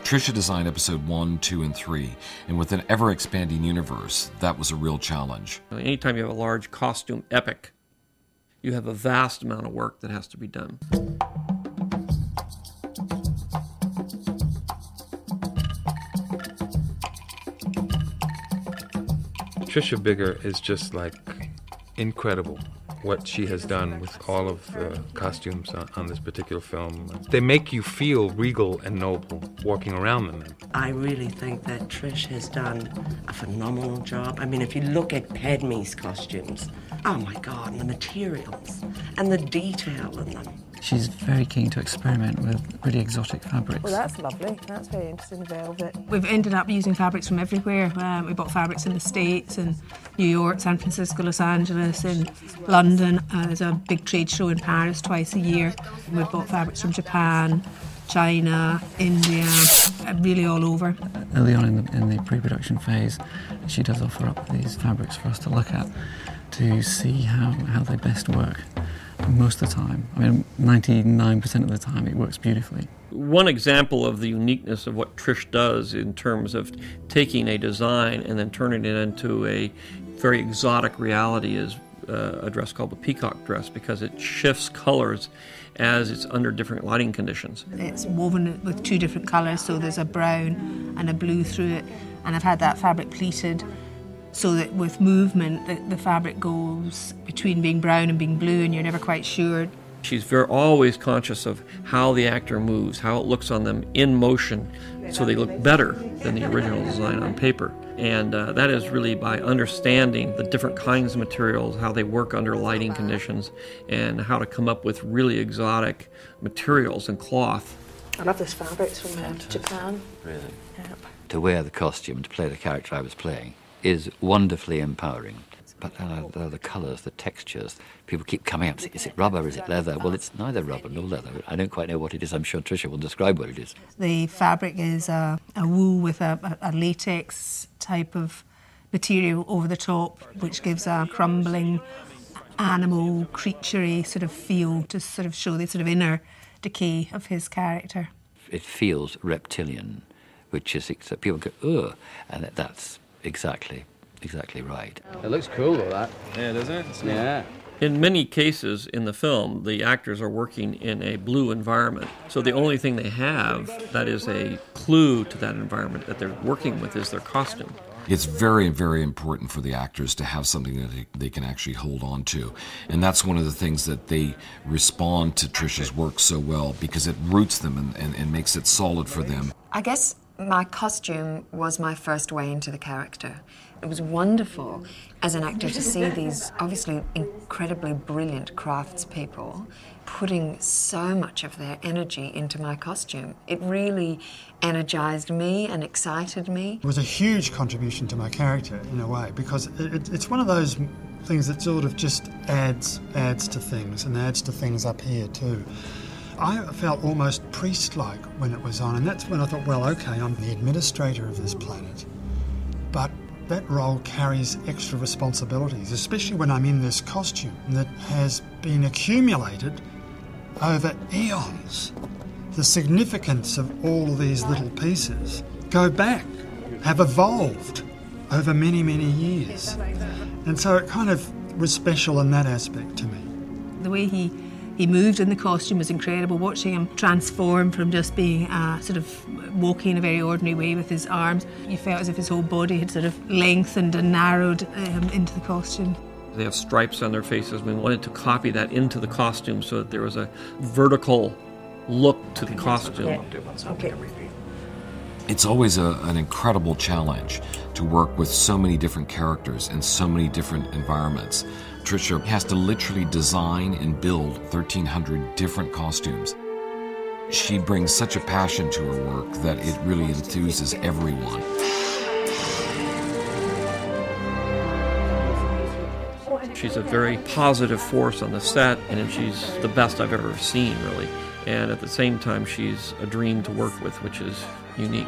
Tricia designed episode 1, 2, and 3, and with an ever-expanding universe, that was a real challenge. Anytime you have a large costume epic, you have a vast amount of work that has to be done. Tricia Biggar is just like incredible. What she has done with all of the costumes on this particular film. They make you feel regal and noble walking around in them. I really think that Trish has done a phenomenal job. I mean, if you look at Padme's costumes, oh my God, and the materials and the detail in them. She's very keen to experiment with really exotic fabrics. Well, that's lovely. That's very interesting, velvet. We've ended up using fabrics from everywhere. We bought fabrics in the States, in New York, San Francisco, Los Angeles, in London. There's a big trade show in Paris twice a year. We've bought fabrics from Japan, China, India, really all over. Early on in the pre-production phase, she does offer up these fabrics for us to look at to see how they best work. Most of the time, I mean 99% of the time, it works beautifully. One example of the uniqueness of what Trish does in terms of taking a design and then turning it into a very exotic reality is a dress called the peacock dress, because it shifts colors as it's under different lighting conditions. It's woven with two different colours, so there's a brown and a blue through it, and I've had that fabric pleated so that with movement the fabric goes between being brown and being blue, and you're never quite sure. She's always conscious of how the actor moves, how it looks on them in motion, so they look better than the original design on paper. And that is really by understanding the different kinds of materials, how they work under lighting conditions, and how to come up with really exotic materials and cloth. I love this fabric from Japan. Really? Yep. To wear the costume, to play the character I was playing, is wonderfully empowering. But there are the colours, the textures. People keep coming up and saying, is it rubber, is it leather? Well, it's neither rubber nor leather. I don't quite know what it is. I'm sure Tricia will describe what it is. The fabric is a wool with a latex type of material over the top, which gives a crumbling, animal, creaturey sort of feel to sort of show the sort of inner decay of his character. It feels reptilian, which is, people go, ugh, and that's exactly right. It looks cool though, that. Yeah, doesn't it? Yeah. In many cases in the film, the actors are working in a blue environment. So the only thing they have that is a clue to that environment that they're working with is their costume. It's very, very important for the actors to have something that they can actually hold on to. And that's one of the things that they respond to Tricia's work so well, because it roots them and makes it solid for them. I guess my costume was my first way into the character. It was wonderful as an actor to see these obviously incredibly brilliant craftspeople putting so much of their energy into my costume. It really energized me and excited me. It was a huge contribution to my character in a way, because it's one of those things that sort of just adds to things, and adds to things up here too. I felt almost priest-like when it was on, and that's when I thought, well, okay, I'm the administrator of this planet, but that role carries extra responsibilities, especially when I'm in this costume that has been accumulated over eons. The significance of all of these little pieces go back, have evolved over many, many years. And so it kind of was special in that aspect to me. The way he moved in the costume was incredible. Watching him transform from just being sort of walking in a very ordinary way with his arms, you felt as if his whole body had sort of lengthened and narrowed into the costume. They have stripes on their faces. We wanted to copy that into the costume so that there was a vertical look to the costume. Okay. It's always an incredible challenge to work with so many different characters and so many different environments. Tricia has to literally design and build 1,300 different costumes. She brings such a passion to her work that it really enthuses everyone. She's a very positive force on the set, and she's the best I've ever seen, really. And at the same time, she's a dream to work with, which is unique.